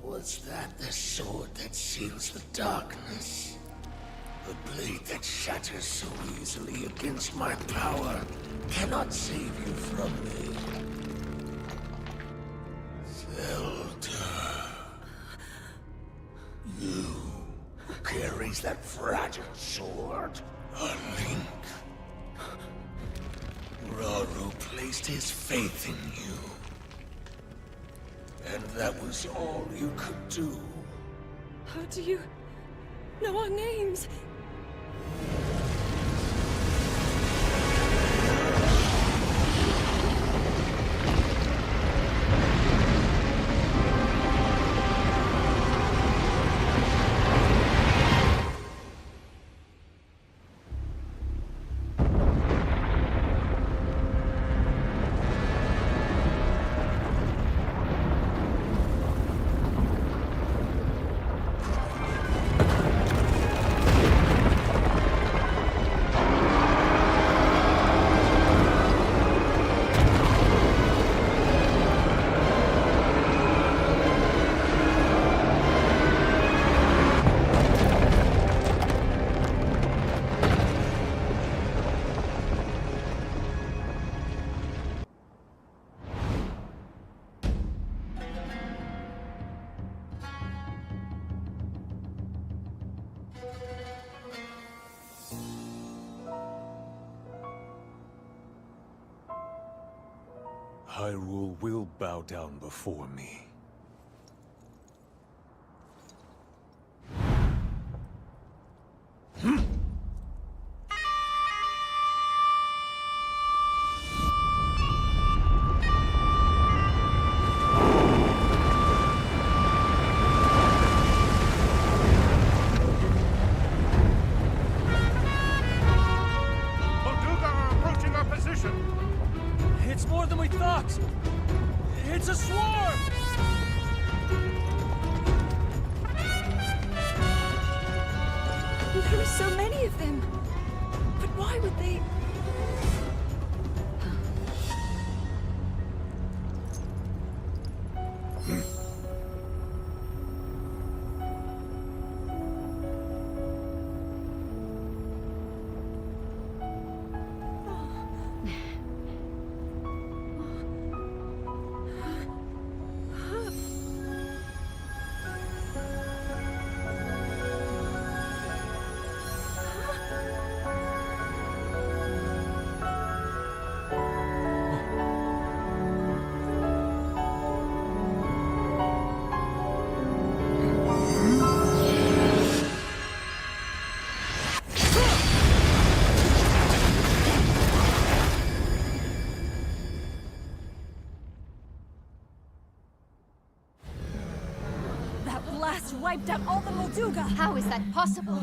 Was that the sword that seals the darkness? The blade that shatters so easily against my power cannot save you from me. Zelda. You who carries that fragile sword. A link. Rauru placed his faith in you. And that was all you could do. How do you know our names? Hyrule will bow down before me. It's more than we thought! It's a swarm! There are so many of them. But why would they... wiped out all the Molduga! How is that possible?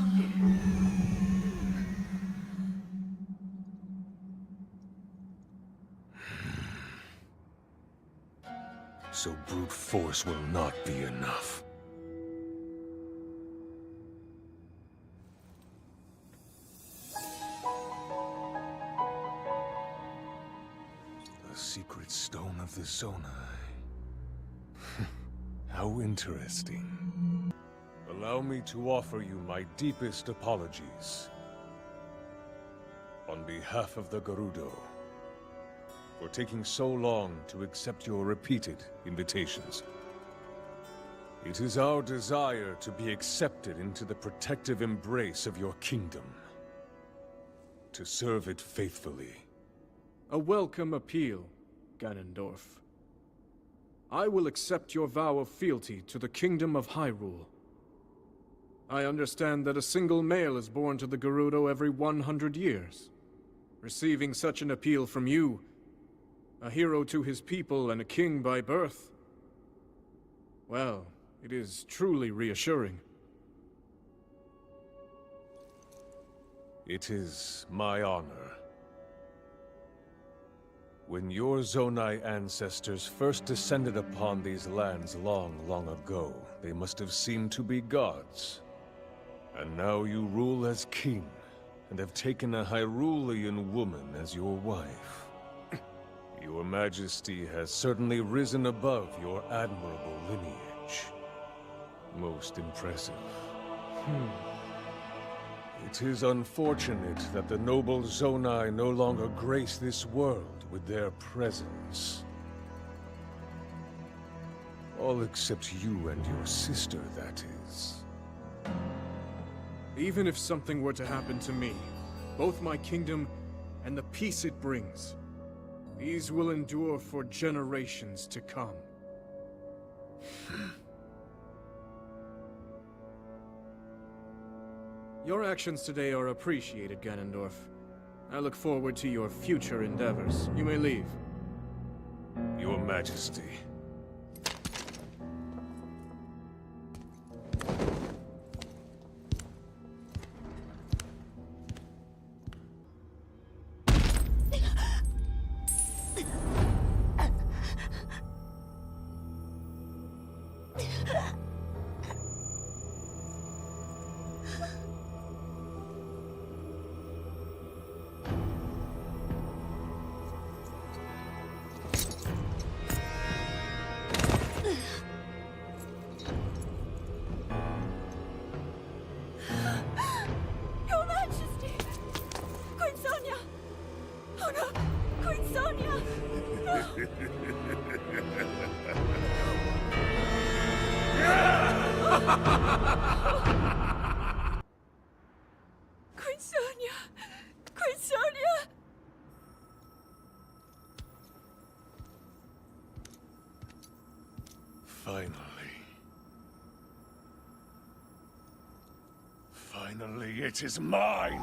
So brute force will not be enough. The secret stone of the Zonai. How interesting. Allow me to offer you my deepest apologies. On behalf of the Gerudo, for taking so long to accept your repeated invitations. It is our desire to be accepted into the protective embrace of your kingdom. To serve it faithfully. A welcome appeal, Ganondorf. I will accept your vow of fealty to the Kingdom of Hyrule. I understand that a single male is born to the Gerudo every 100 years. Receiving such an appeal from you, a hero to his people and a king by birth, well, it is truly reassuring. It is my honor. When your Zonai ancestors first descended upon these lands long, long ago, they must have seemed to be gods. And now you rule as king, and have taken a Hyrulean woman as your wife. Your Majesty has certainly risen above your admirable lineage. Most impressive. It is unfortunate that the noble Zonai no longer grace this world with their presence. All except you and your sister, that is. Even if something were to happen to me, both my kingdom and the peace it brings, these will endure for generations to come. Your actions today are appreciated, Ganondorf. I look forward to your future endeavors. You may leave. Your Majesty. Your Majesty! Queen Sonia! Oh no! Queen Sonia! Queen Sonia! Queen Sonia! Finally. Finally, it is mine!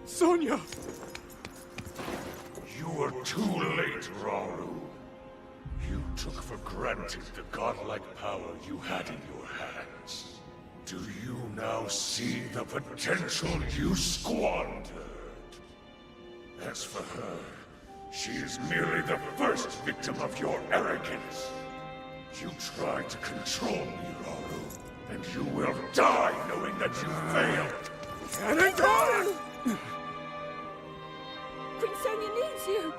Sonia! You are too late, Rauru. You took took for granted the godlike power you had in your hands. Do you now see the potential you squandered? As for her, she is merely the first victim of your arrogance. You tried to control me, Rauru, and you will die knowing that you failed! Ganondorf! Prince Sonia needs you!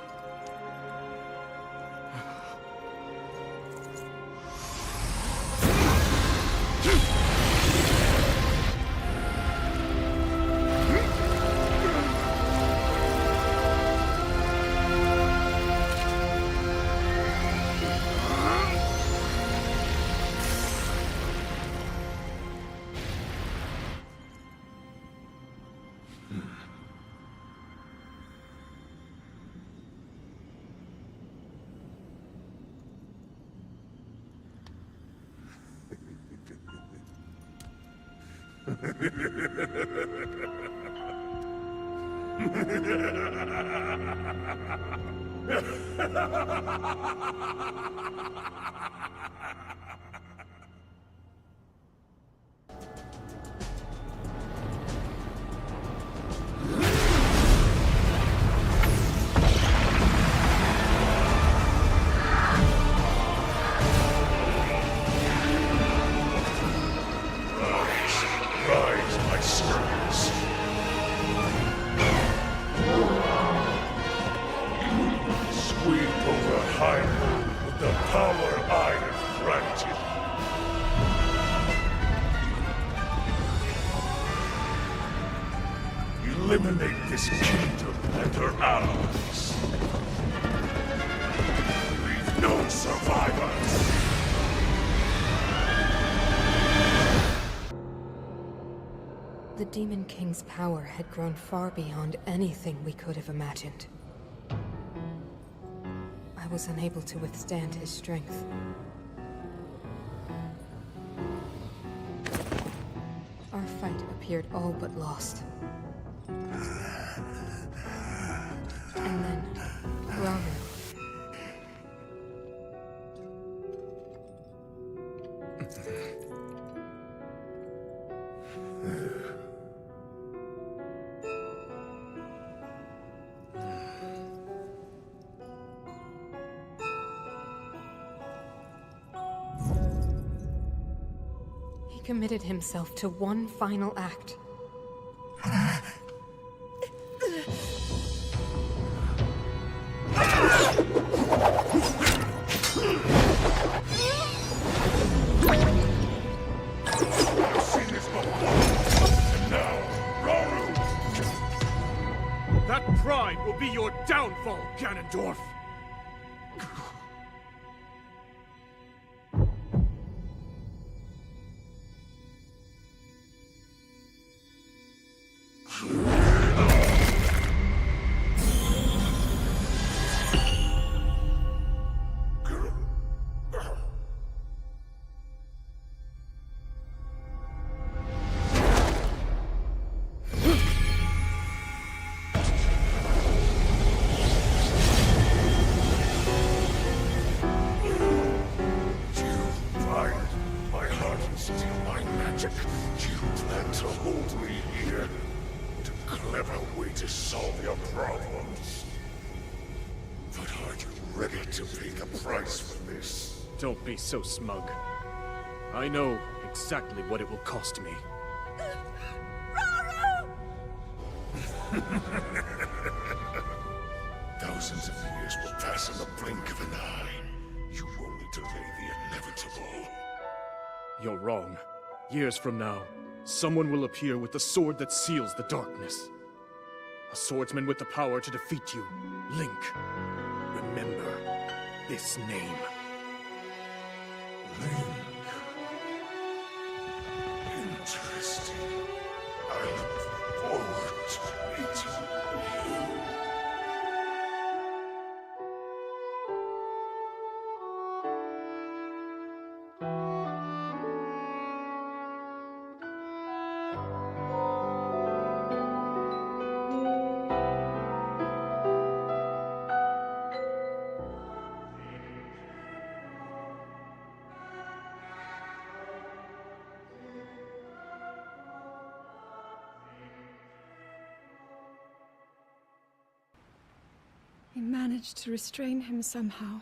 Rise, my servants! Sweep over Hyrule with the power I have granted. Eliminate this kingdom and her allies. Leave no survivors! The Demon King's power had grown far beyond anything we could have imagined. I was unable to withstand his strength. Our fight appeared all but lost. And then, Rauru. He committed himself to one final act. I've seen this before. And now, Rauru! That pride will be your downfall, Ganondorf! You plan to hold me here? What a clever way to solve your problems. But are you ready to pay the price for this? Don't be so smug. I know exactly what it will cost me. Thousands of years will pass in the blink of an eye. You only delay the inevitable. You're wrong. Years from now, someone will appear with the sword that seals the darkness. A swordsman with the power to defeat you. Link. Remember this name. Link. Interesting. I look forward to meeting you. We managed to restrain him somehow.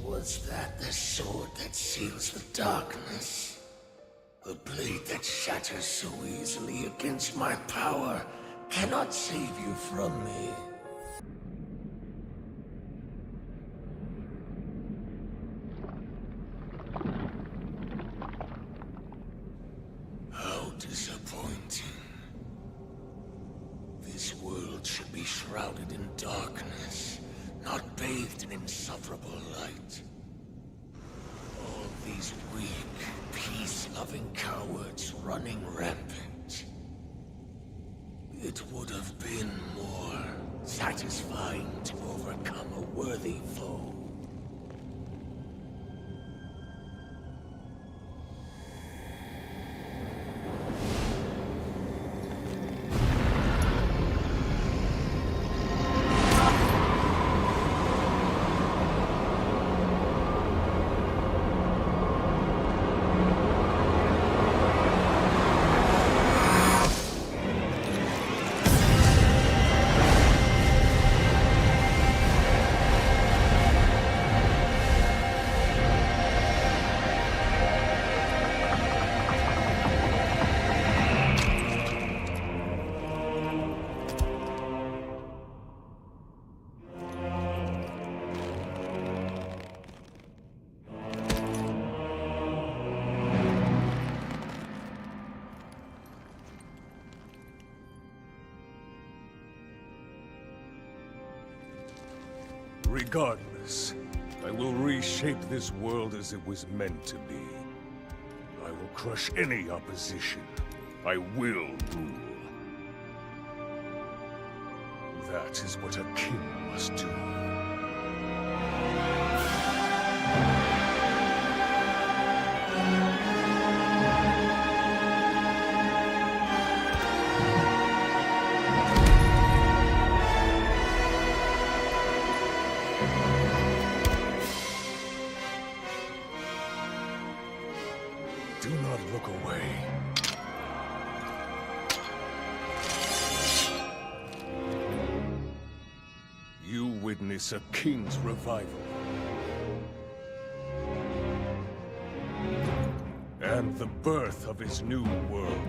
Was that the sword that seals the darkness? The blade that shatters so easily against my power cannot save you from me. How disappointing. This world should be shrouded in darkness, not bathed in insufferable light. All these weak, peace-loving cowards running rampant. It would have been more satisfying to overcome a worthy foe. Regardless, I will reshape this world as it was meant to be. I will crush any opposition. I will rule. That is what a king must do. Do not look away. You witness a king's revival. And the birth of his new world.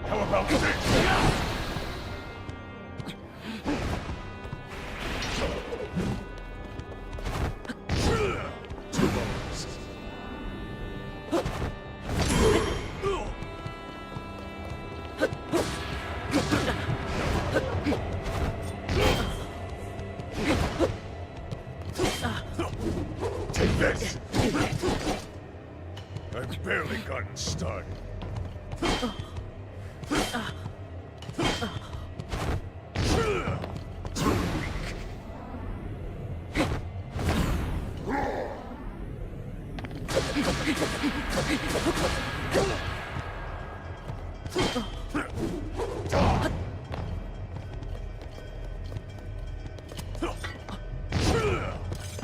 How about this? Two moments. Take this! I've barely gotten started. Too weak.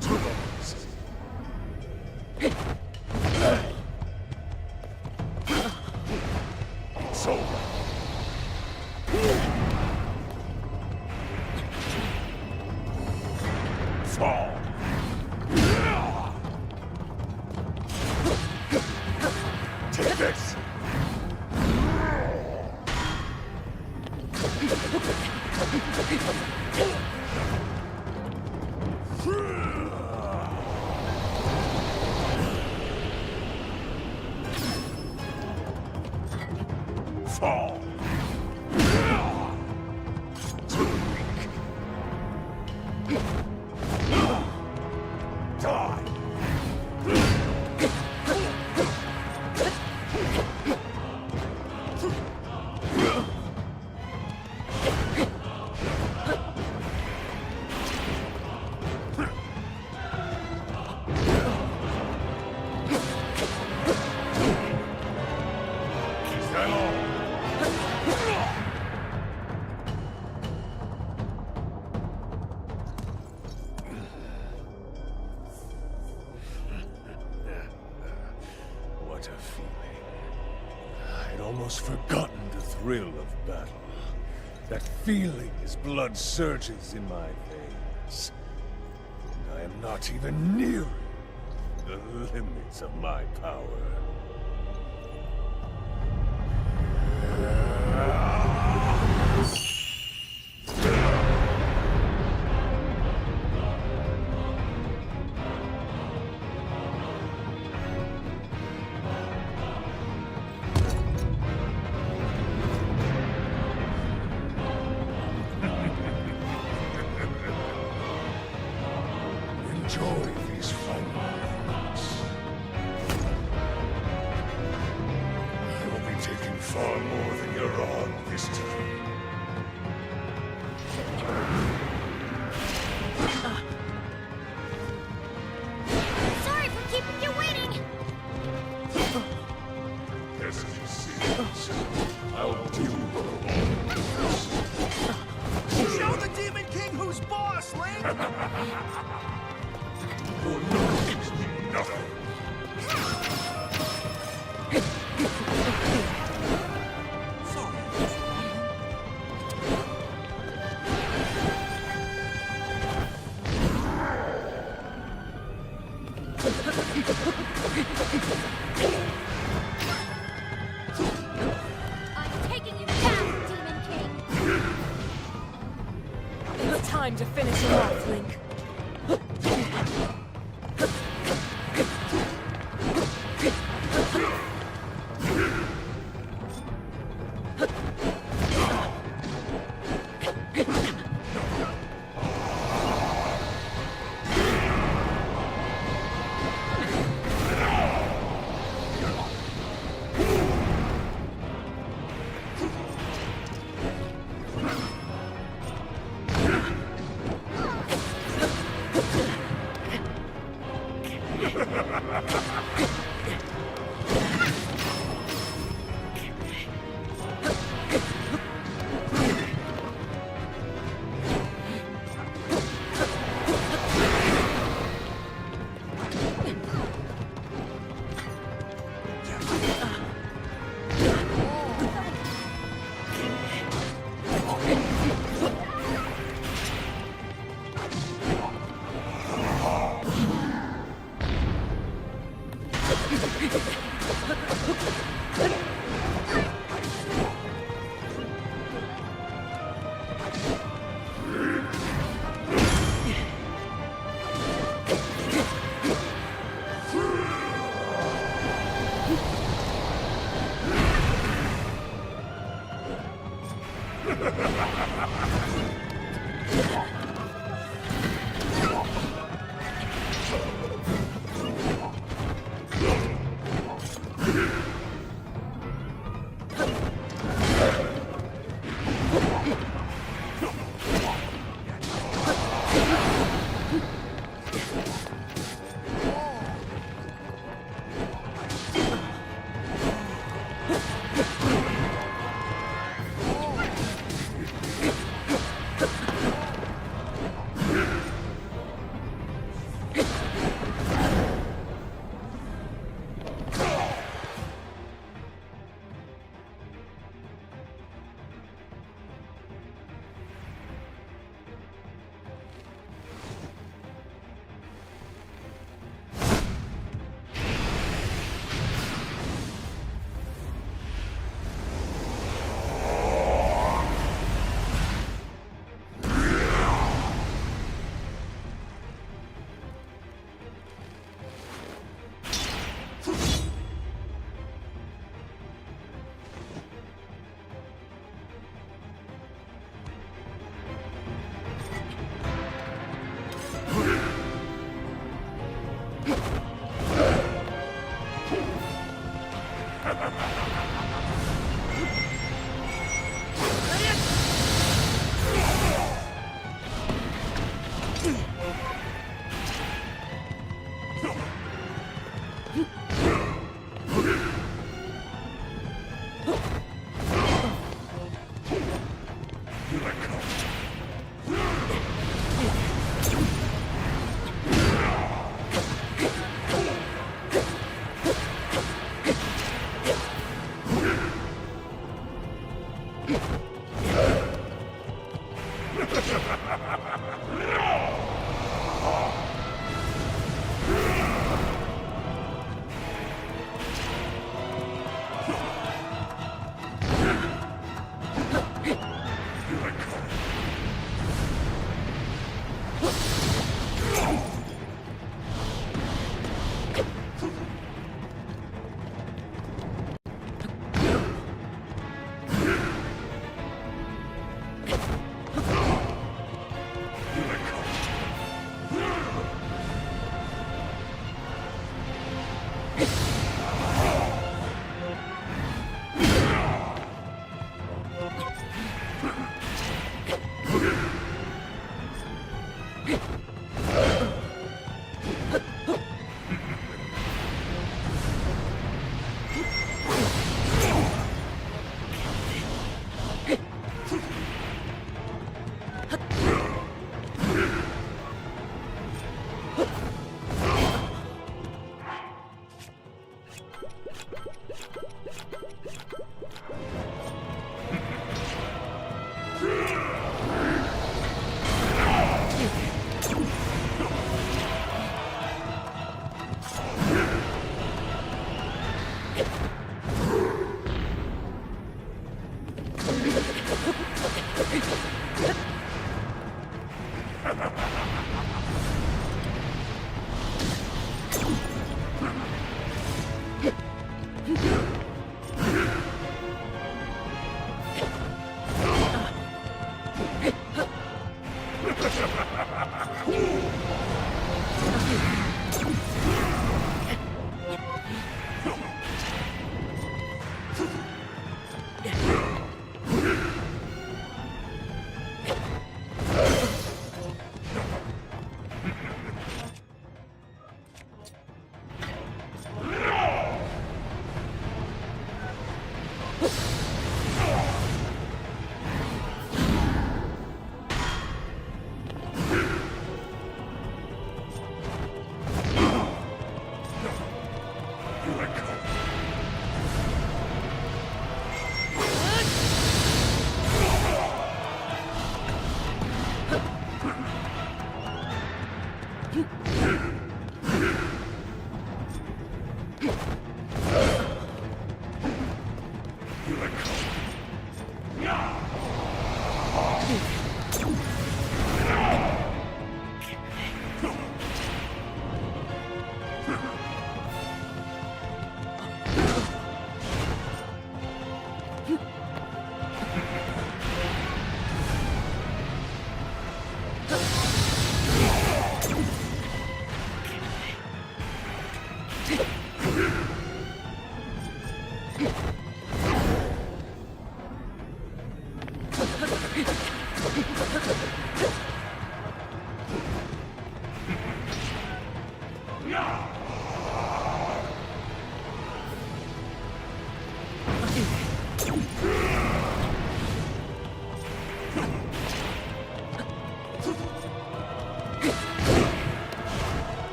Two moments. It's over. Fall. Take this. Fall. Too weak. What a feeling. I'd almost forgotten the thrill of battle. That feeling as blood surges in my veins. And I am not even nearing the limits of my power. Enjoy these final moments. I will be taking far more than you're on this time. Sorry for keeping you waiting! As you see, I'll do all this. Show the Demon King who's boss, Link! Your knowledge means nothing. I'm taking you down, Demon King! It's time to finish him off, Link.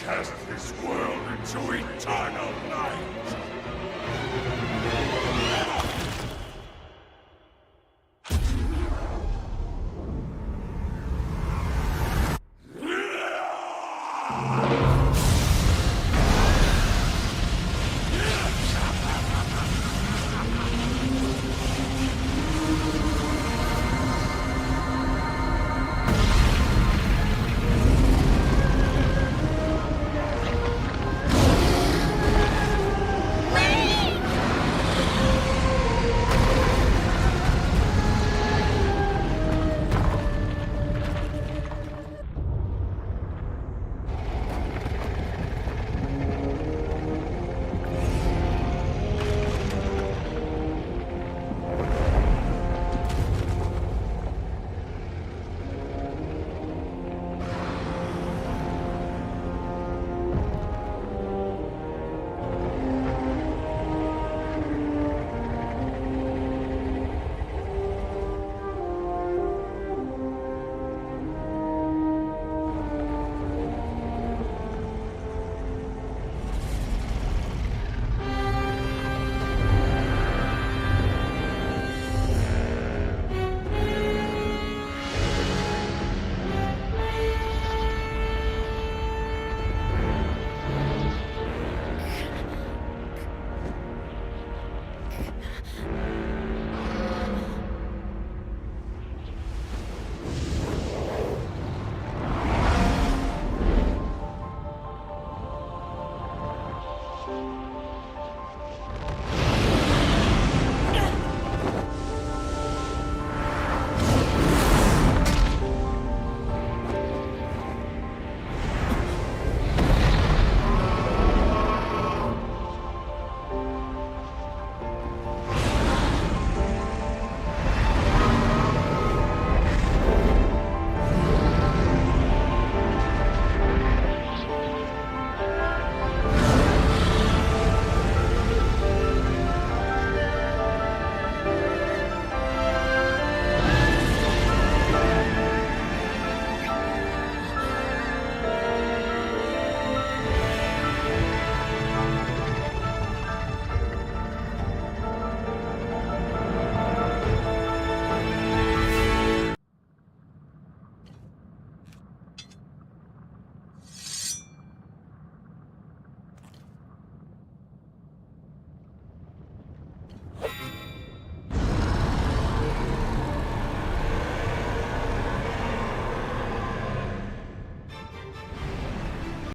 Cast this world into eternal night!